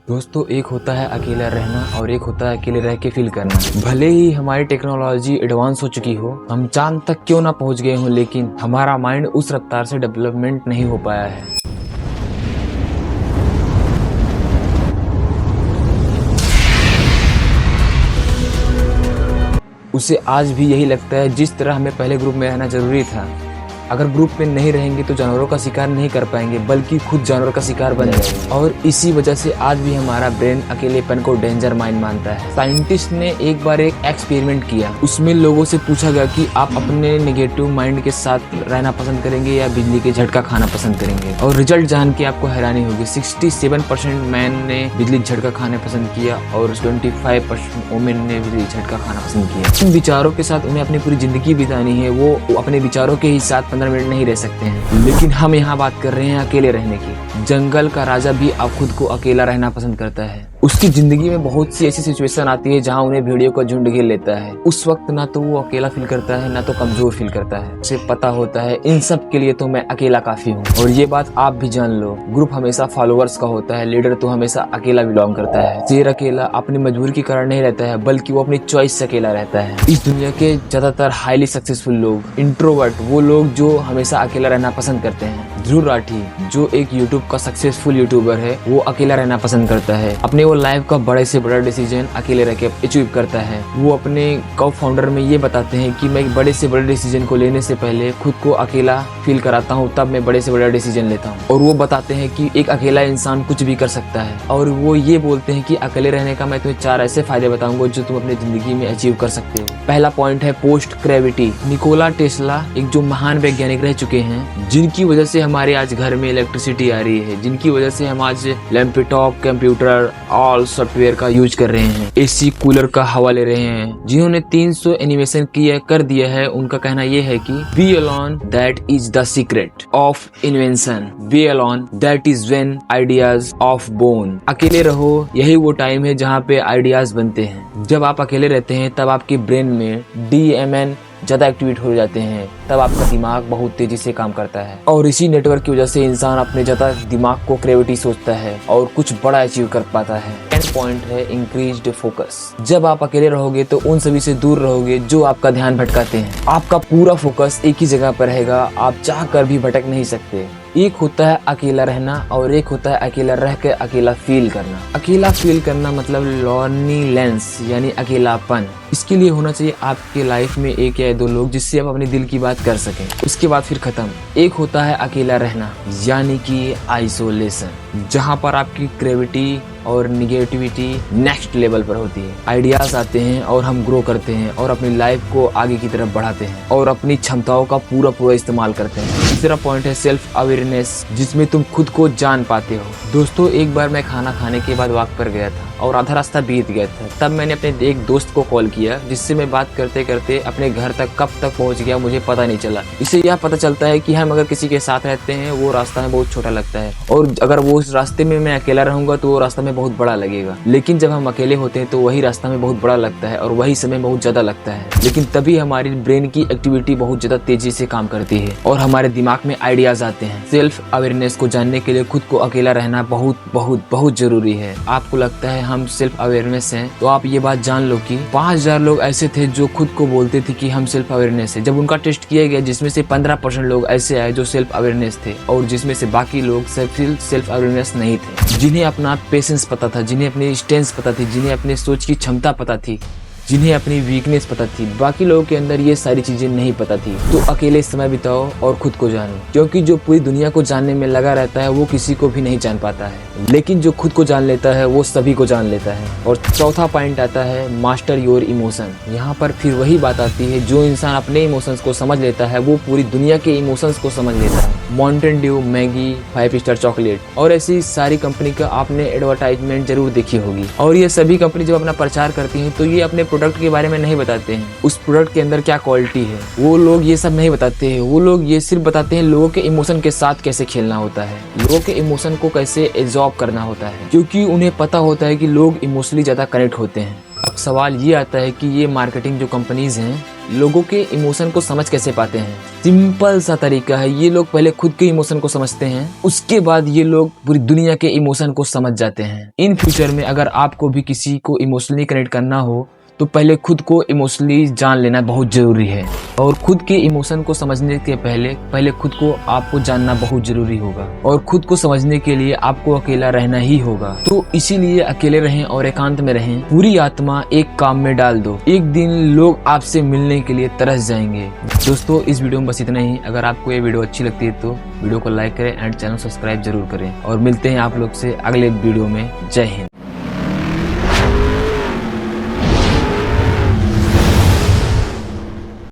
दोस्तों, एक होता है अकेला रहना और एक होता है अकेले रह के फील करना। भले ही हमारी टेक्नोलॉजी एडवांस हो चुकी हो, हम चांद तक क्यों ना पहुंच गए हों, लेकिन हमारा माइंड उस रफ्तार से डेवलपमेंट नहीं हो पाया है। उसे आज भी यही लगता है जिस तरह हमें पहले ग्रुप में रहना जरूरी था। अगर ग्रुप में नहीं रहेंगे तो जानवरों का शिकार नहीं कर पाएंगे, बल्कि खुद जानवर का शिकार बन जाएंगे। और इसी वजह से आज भी हमारा ब्रेन अकेलेपन को डेंजर माइंड मानता है। साइंटिस्ट ने एक बार एक एक्सपेरिमेंट किया। उसमें लोगों से पूछा गया कि आप अपने नेगेटिव माइंड के साथ रहना पसंद करेंगे या बिजली के झटका खाना पसंद करेंगे। और रिजल्ट जान के आपको हैरानी होगी, 67% मैन ने बिजली झटका खाने पसंद किया और 25% वुमेन ने बिजली झटका खाना पसंद किया। इन विचारों के साथ उन्हें अपनी पूरी जिंदगी बितानी है, वो अपने विचारों के ही साथ 15 मिनट नहीं रह सकते हैं। लेकिन हम यहाँ बात कर रहे हैं अकेले रहने की। जंगल का राजा भी अब खुद को अकेला रहना पसंद करता है। उसकी जिंदगी में बहुत सी ऐसी सिचुएशन आती है जहाँ उन्हें भेड़ियों का झुंड घेर लेता है। उस वक्त ना तो वो अकेला फील करता है, ना तो कमजोर फील करता है। उसे पता होता है इन सब के लिए तो मैं अकेला काफी हूँ। और ये बात आप भी जान लो, ग्रुप हमेशा फॉलोअर्स का होता है, लीडर तो हमेशा अकेला बिलोंग करता है। शेर अकेला अपनी मजबूरी के कारण नहीं रहता है, बल्कि वो अपनी चॉइस से अकेला रहता है। इस दुनिया के ज्यादातर हाईली सक्सेसफुल लोग इंट्रोवर्ट, वो लोग जो हमेशा अकेला रहना पसंद करते हैं। ध्रुव राठी जो एक यूट्यूब का सक्सेसफुल यूट्यूबर है, वो अकेला रहना पसंद करता है। अपने वो लाइफ का बड़े से बड़ा डिसीजन अकेले रह के अचीव करता है। वो अपने को फाउंडर में ये बताते हैं कि मैं बड़े से बड़े डिसीजन को लेने से पहले खुद को अकेला फील कराता हूँ, तब मैं बड़े से बड़ा डिसीजन लेता हूँ। और वो बताते हैं कि एक अकेला इंसान कुछ भी कर सकता है। और वो ये बोलते हैं कि अकेले रहने का मैं तुम्हें 4 ऐसे फायदे बताऊंगा जो तुम अपनी जिंदगी में अचीव कर सकते हो। पहला पॉइंट है पोस्ट ग्रेविटी। निकोला टेस्ला एक जो महान वैज्ञानिक रह चुके हैं, जिनकी वजह से हमारे आज घर में इलेक्ट्रिसिटी आ रही है, जिनकी वजह से हम आज लैपटॉप, कंप्यूटर, ऑल सॉफ्टवेयर का यूज कर रहे हैं, एसी कूलर का हवा ले रहे हैं, जिन्होंने 300 एनिमेशन कर दिया है। उनका कहना यह है कि be alone that is the secret of invention, be alone that is when ideas of born. अकेले रहो, यही वो टाइम है जहाँ पे आइडियाज बनते हैं। जब आप अकेले रहते हैं तब आपके ब्रेन में DMN ज्यादा एक्टिवेट हो जाते हैं, तब आपका दिमाग बहुत तेजी से काम करता है। और इसी नेटवर्क की वजह से इंसान अपने ज्यादा दिमाग को क्रिएटिविटी सोचता है और कुछ बड़ा अचीव कर पाता है। एंड पॉइंट है इंक्रीज्ड फोकस। जब आप अकेले रहोगे तो उन सभी से दूर रहोगे जो आपका ध्यान भटकाते हैं। आपका पूरा फोकस एक ही जगह पर रहेगा, आप चाह कर भी भटक नहीं सकते। एक होता है अकेला रहना और एक होता है अकेला रह के अकेला फील करना। अकेला फील करना मतलब लॉनलीनेस यानी अकेलापन। इसके लिए होना चाहिए आपके लाइफ में 1 या 2 लोग जिससे आप अपने दिल की बात कर सकें, उसके बाद फिर खत्म। एक होता है अकेला रहना यानी कि आइसोलेशन, जहाँ पर आपकी क्रिएटिविटी और निगेटिविटी नेक्स्ट लेवल पर होती है। आइडियाज आते हैं और हम ग्रो करते हैं और अपनी लाइफ को आगे की तरफ बढ़ाते हैं और अपनी क्षमताओं का पूरा इस्तेमाल करते हैं। तीसरा पॉइंट है सेल्फ अवेयरनेस, जिसमें तुम खुद को जान पाते हो। दोस्तों, एक बार मैं खाना खाने के बाद वॉक पर गया था और आधा रास्ता बीत गया था। तब मैंने अपने एक दोस्त को कॉल किया, जिससे मैं बात करते करते अपने घर तक कब तक पहुंच गया मुझे पता नहीं चला। इससे यह पता चलता है कि हम अगर किसी के साथ रहते हैं वो रास्ता में बहुत छोटा लगता है, और अगर वो उस रास्ते में मैं अकेला रहूंगा तो वो रास्ता में बहुत बड़ा लगेगा। लेकिन जब हम अकेले होते हैं तो वही रास्ता में बहुत बड़ा लगता है और वही समय बहुत ज्यादा लगता है। लेकिन तभी हमारी ब्रेन की एक्टिविटी बहुत ज्यादा तेजी से काम करती है और हमारे दिमाग में आइडियाज आते हैं। सेल्फ अवेयरनेस को जानने के लिए खुद को अकेला रहना बहुत जरूरी है। आपको लगता है हम सेल्फ अवेयरनेस हैं, तो आप ये बात जान लो कि 5000 लोग ऐसे थे जो खुद को बोलते थे कि हम सेल्फ अवेयरनेस है। जब उनका टेस्ट किया गया, जिसमें से 15% लोग ऐसे आए जो सेल्फ अवेयरनेस थे, और जिसमें से बाकी लोग सेल्फ अवेयरनेस नहीं थे। जिन्हें अपना पेशेंस पता था, जिन्हें अपनी स्ट्रेंथ पता थी, जिन्हें अपने सोच की क्षमता पता थी, जिन्हें अपनी वीकनेस पता थी। बाकी लोगों के अंदर ये सारी चीजें नहीं पता थी। तो अकेले समय बिताओ और खुद को जानो, क्योंकि जो पूरी दुनिया को जानने में लगा रहता है वो किसी को भी नहीं जान पाता है, लेकिन जो खुद को जान लेता है वो सभी को जान लेता है। और चौथा पॉइंट आता है मास्टर योर इमोशन। यहाँ पर फिर वही बात आती है, जो इंसान अपने इमोशंस को समझ लेता है वो पूरी दुनिया के इमोशंस को समझ लेता है। Mountain Dew, Maggi, 5 star chocolate और ऐसी सारी कंपनी का आपने एडवर्टाइजमेंट जरूर देखी होगी। और ये सभी कंपनी जब अपना प्रचार करती हैं तो ये अपने प्रोडक्ट के बारे में नहीं बताते हैं, उस प्रोडक्ट के अंदर क्या क्वालिटी है, वो लोग ये सब नहीं बताते हैं। वो लोग ये सिर्फ बताते हैं लोगों के इमोशन के साथ कैसे खेलना होता है, लोगों के इमोशन को कैसे एब्जॉर्ब करना होता है, क्योंकि उन्हें पता होता है कि लोग इमोशनली ज्यादा कनेक्ट होते हैं। अब सवाल ये आता है कि ये मार्केटिंग जो कंपनीज हैं लोगों के इमोशन को समझ कैसे पाते हैं? सिंपल सा तरीका है, ये लोग पहले खुद के इमोशन को समझते हैं, उसके बाद ये लोग पूरी दुनिया के इमोशन को समझ जाते हैं। इन फ्यूचर में अगर आपको भी किसी को इमोशनली कनेक्ट करना हो तो पहले खुद को इमोशनली जान लेना बहुत जरूरी है, और खुद के इमोशन को समझने के पहले खुद को आपको जानना बहुत जरूरी होगा, और खुद को समझने के लिए आपको अकेला रहना ही होगा। तो इसीलिए अकेले रहें और एकांत में रहें, पूरी आत्मा एक काम में डाल दो, एक दिन लोग आपसे मिलने के लिए तरस जाएंगे। दोस्तों, इस वीडियो में बस इतना ही। अगर आपको ये वीडियो अच्छी लगती है तो वीडियो को लाइक करें एंड चैनल सब्सक्राइब जरूर करें, और मिलते हैं आप लोग से अगले वीडियो में। जय हिंद।